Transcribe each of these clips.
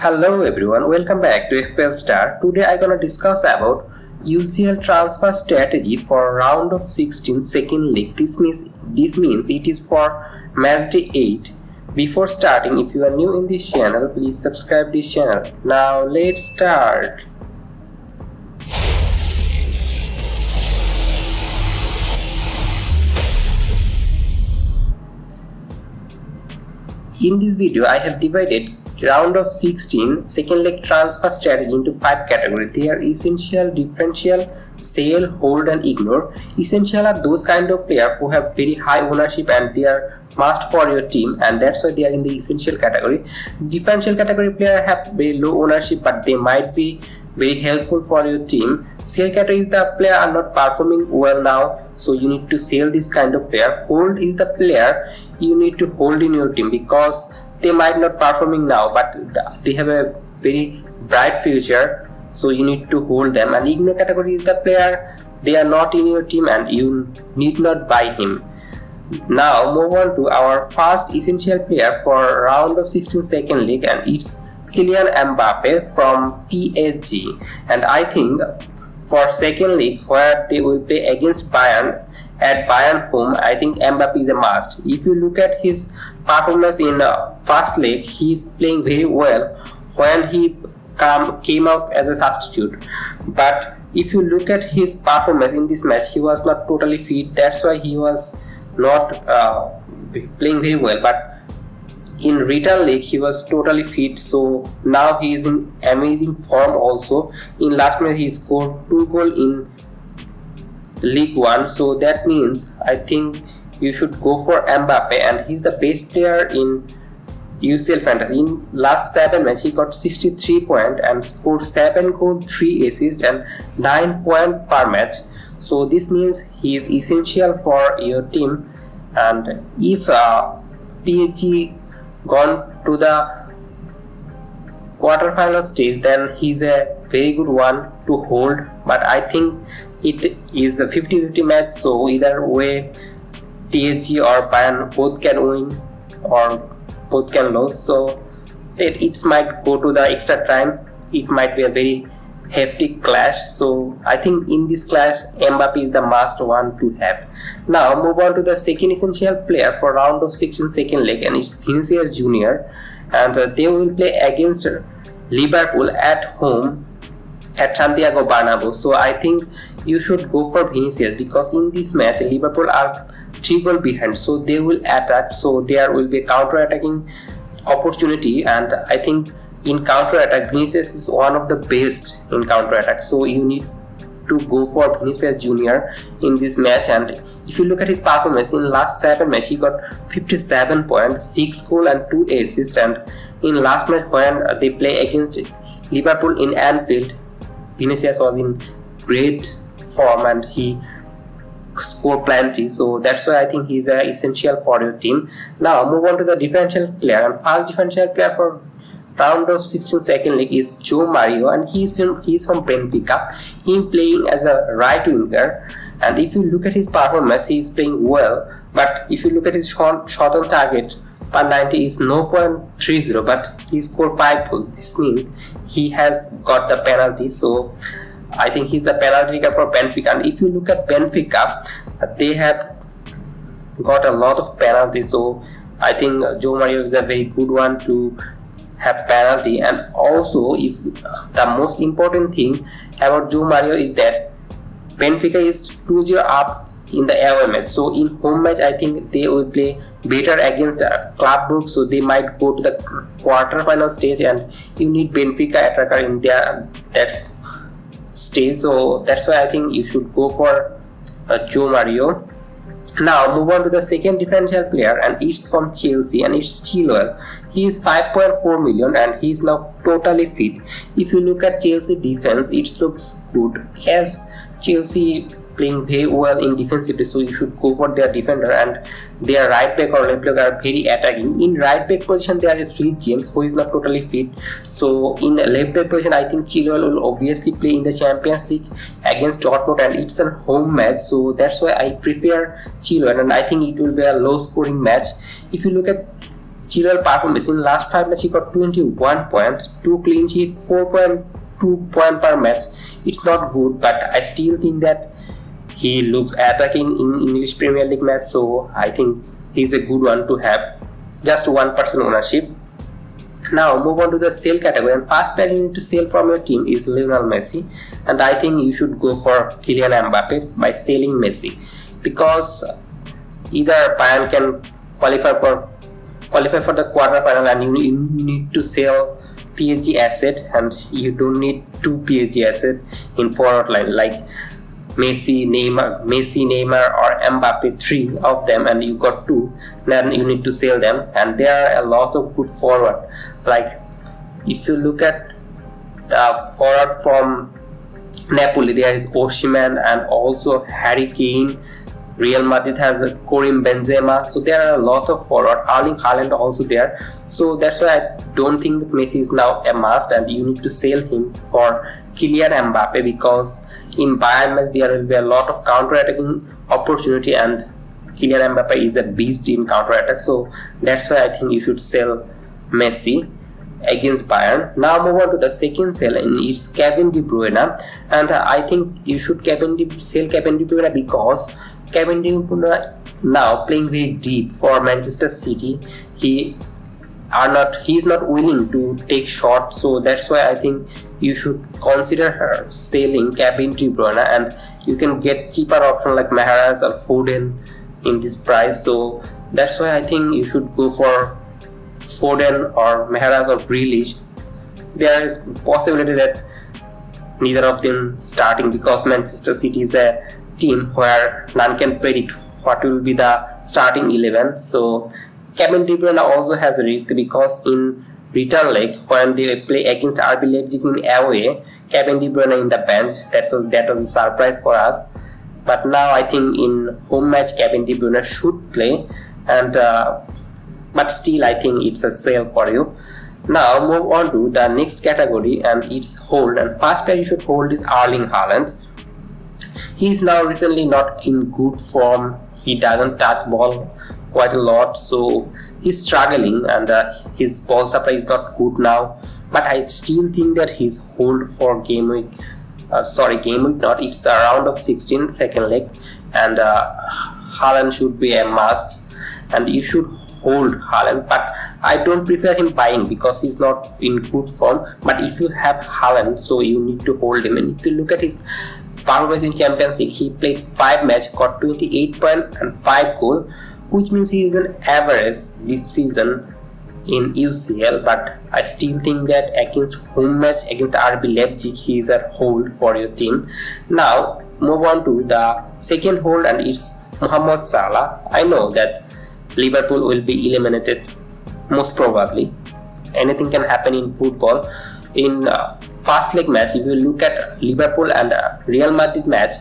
Hello everyone, welcome back to FPL STAR. Today I'm gonna discuss about UCL transfer strategy for round of 16 second league. This means it is for matchday 8. Before starting, if you are new in this channel, please subscribe this channel. Now let's start. In this video, I have divided round of 16 second leg transfer strategy into 5 categories. They are essential, differential, sell, hold and ignore. Essential are those kind of players who have very high ownership and they are must for your team, and that's why they are in the essential category. Differential category player have very low ownership but they might be very helpful for your team. Sell category is the player are not performing well now, so you need to sell this kind of player. Hold is the player you need to hold in your team because they might not performing now but they have a very bright future, so you need to hold them. And ignore category is the player they are not in your team and you need not buy him. Now move on to our first essential player for round of 16 second league, and it's Kylian Mbappe from PSG. And I think for second league where they will play against Bayern at Bayern home, I think Mbappe is a must. If you look at his performance in first leg, he is playing very well when he came out as a substitute. But if you look at his performance in this match, he was not totally fit. That's why he was not playing very well. But in return league, he was totally fit. So now he is in amazing form. Also, in last match, he scored 2 goals in League 1, so that means I think you should go for Mbappe, and he's the best player in UCL Fantasy. In last 7 matches, he got 63 points and scored 7 goals, 3 assists and 9 points per match. So this means he is essential for your team. And if PSG gone to the quarterfinal stage, then he's a very good one to hold. But I think it is a 50-50 match, so either way PSG or Bayern both can win or both can lose, so it might go to the extra time. It might be a very hefty clash, so I think in this clash Mbappe is the must one to have. Now move on to the second essential player for round of 16 second leg, and it's Vinicius Junior, and they will play against Liverpool at home at Santiago Bernabeu. So I think you should go for Vinicius because in this match Liverpool are 3 goals behind, so they will attack, so there will be a counter-attacking opportunity, and I think in counter-attack Vinicius is one of the best in counter-attack, so you need to go for Vinicius Junior in this match. And if you look at his performance in last 7 matches, he got 57 points, 6 goals and 2 assists, and in last match when they play against Liverpool in Anfield, Vinicius was in great form and he scored plenty, so that's why I think he's essential for your team. Now move on to the differential player, and first differential player for round of 16 second league is Joe Mario, and he's from Benfica. He's playing as a right winger, and if you look at his performance, he's playing well. But if you look at his shot on target per 90 is 0.30, but he scored 5 goals. This means he has got the penalty, so I think he's the penalty taker for Benfica. And if you look at Benfica, they have got a lot of penalties, so I think Joe Mario is a very good one to have penalty. And also, if the most important thing about Joe Mario is that Benfica is 2-0 up in the away match, so in home match I think they will play better against Club Brugge, so they might go to the quarter-final stage, and you need Benfica attacker in that stage, so that's why I think you should go for Joe Mario. Now move on to the second differential player, and it's from Chelsea, and it's Chilwell. He is 5.4 million and he is now totally fit. If you look at Chelsea defense, it looks good as Chelsea playing very well in defensively, so you should go for their defender, and their right back or left back are very attacking. In right back position there is Reece James, who is not totally fit, so in left back position I think Chilwell will obviously play in the Champions League against Dortmund, and it's a home match, so that's why I prefer Chilwell, and I think it will be a low scoring match. If you look at Chilwell performance in last 5 matches he got 21 points, 2 clean sheet, 4.2 points per match. It's not good, but I still think that he looks attacking in English Premier League match, so I think he's a good one to have. Just 1% ownership. Now move on to the sell category, and first player you need to sell from your team is Lionel Messi, and I think you should go for Kylian Mbappe by selling Messi, because either Bayern can qualify for the quarter-final, and you need to sell PSG asset, and you don't need 2 PSG asset in forward line like Messi, Neymar, or Mbappe, 3 of them, and you got 2. Then you need to sell them, and there are a lot of good forward. Like if you look at the forward from Napoli, there is Osimhen and also Harry Kane. Real Madrid has Karim Benzema, so there are a lot of forward. Erling Haaland also there, so that's why I don't think that Messi is now a must, and you need to sell him for Kylian Mbappe, because in Bayern match there will be a lot of counter-attacking opportunity, and Kylian Mbappe is a beast in counter-attack, so that's why I think you should sell Messi against Bayern. Now move on to the second sell, and it's Kevin De Bruyne, and I think you should sell Kevin De Bruyne because Kevin De Bruyne now playing very deep for Manchester City. He's not willing to take shots, so that's why I think you should consider selling Kevin De Bruyne, and you can get cheaper option like Mahrez or Foden in this price. So that's why I think you should go for Foden or Mahrez or Grealish. There is possibility that neither of them starting, because Manchester City is a team where none can predict what will be the starting 11. So Kevin De Bruyne also has a risk, because in return leg when they play against RB Leipzig in away, Kevin De Bruyne in the bench. That was a surprise for us. But now I think in home match Kevin De Bruyne should play, and but still I think it's a sale for you. Now move on to the next category, and it's hold, and first player you should hold is Erling Haaland. He's now recently not in good form. He doesn't touch ball quite a lot, so he's struggling, and his ball supply is not good now. But I still think that he's hold for game week not, it's a round of 16, second leg, and Haaland should be a must, and you should hold Haaland. But I don't prefer him buying because he's not in good form. But if you have Haaland, so you need to hold him. And if you look at his performance in Champions League, he played 5 matches, got 28 points and 5 goals, which means he is an average this season in UCL. But I still think that against home match against RB Leipzig, he is a hold for your team. Now move on to the second hold, and it's Mohamed Salah. I know that Liverpool will be eliminated, most probably. Anything can happen in football. In first leg match, if you look at Liverpool and Real Madrid match,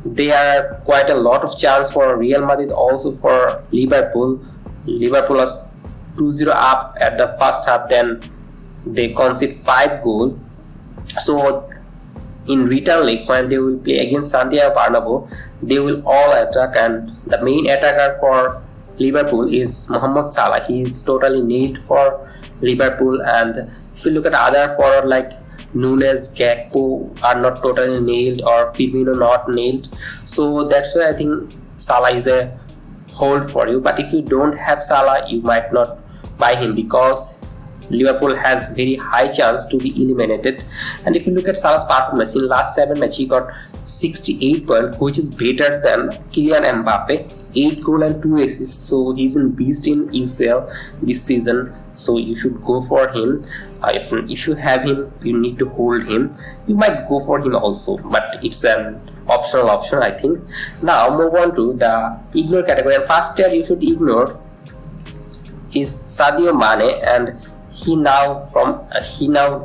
there are quite a lot of chance for Real Madrid, also for Liverpool. Liverpool was 2-0 up at the first half, then they concede 5 goals. So in return leg, when they will play against Santiago Bernabeu, they will all attack, and the main attacker for Liverpool is Mohamed Salah. He is totally nailed for Liverpool, and if you look at other forward like Nunes, Gakpo are not totally nailed, or Firmino not nailed. So that's why I think Salah is a hold for you. But if you don't have Salah, you might not buy him, because Liverpool has very high chance to be eliminated. And if you look at Salah's performance in last 7 matches, he got 68 points, which is better than Kylian Mbappe, 8 goals and 2 assists. So he's a beast in UCL this season, so you should go for him. If you have him, you need to hold him. You might go for him also, but it's an optional option, I think. Now move on to the ignore category, and first player you should ignore is Sadio Mane, and he now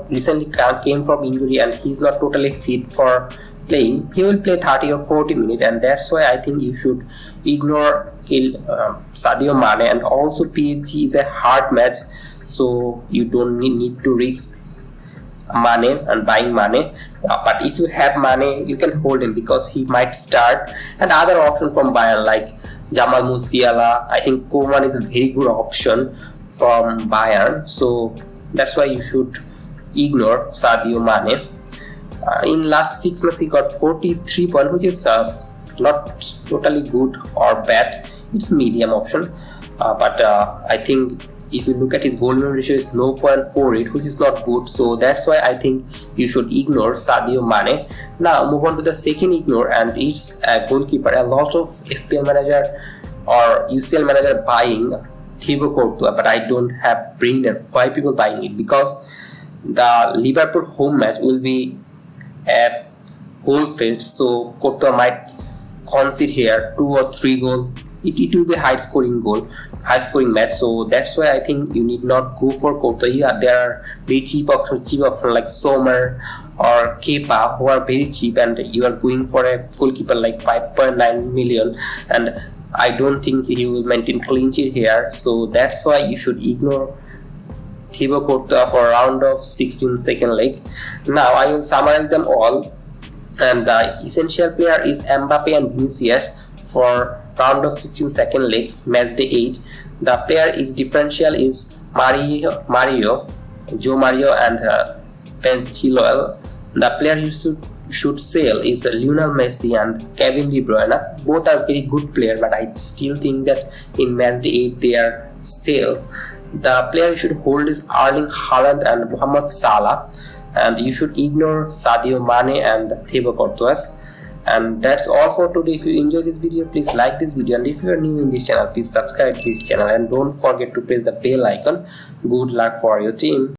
recently came from injury, and he's not totally fit for playing. He will play 30 or 40 minutes, and that's why I think you should ignore Sadio Mane. And also PSG is a hard match, so you don't need to risk Mane and buying Mane. But if you have Mane, you can hold him because he might start. And other option from Bayern like Jamal Musiala, I think Koeman is a very good option from Bayern, so that's why you should ignore Sadio Mane. In last 6 months he got 43 points, which is not totally good or bad. It's medium option, but I think if you look at his goal win ratio is 0.48, which is not good, so that's why I think you should ignore Sadio Mane. Now move on to the second ignore, and it's a goalkeeper. A lot of FPL manager or UCL manager buying Thibaut Courtois, but I don't have brain and why people buying it, because the Liverpool home match will be a goal fest, so Courtois might concede here 2 or 3 goals. It will be high scoring match, so that's why I think you need not go for Courtois. Yeah, there are very cheap options like Sommer or Kepa who are very cheap, and you are going for a goalkeeper like 5.9 million, and I don't think he will maintain clean sheet here, so that's why you should ignore Thibaut Courtois for round of 16 second leg. Now I will summarize them all, and the essential player is Mbappe and Vinicius for round of 16 second leg, match day 8. The player is differential is Joe Mario and Ben Chilwell. The player you should sell is Lionel Messi and Kevin De Bruyne. Both are very good players, but I still think that in match day 8 they are sale. The player you should hold is Erling Haaland and Mohamed Salah, and you should ignore Sadio Mane and Thibaut Courtois. And that's all for today. If you enjoyed this video, please like this video, and if you are new in this channel, please subscribe to this channel and don't forget to press the bell icon. Good luck for your team.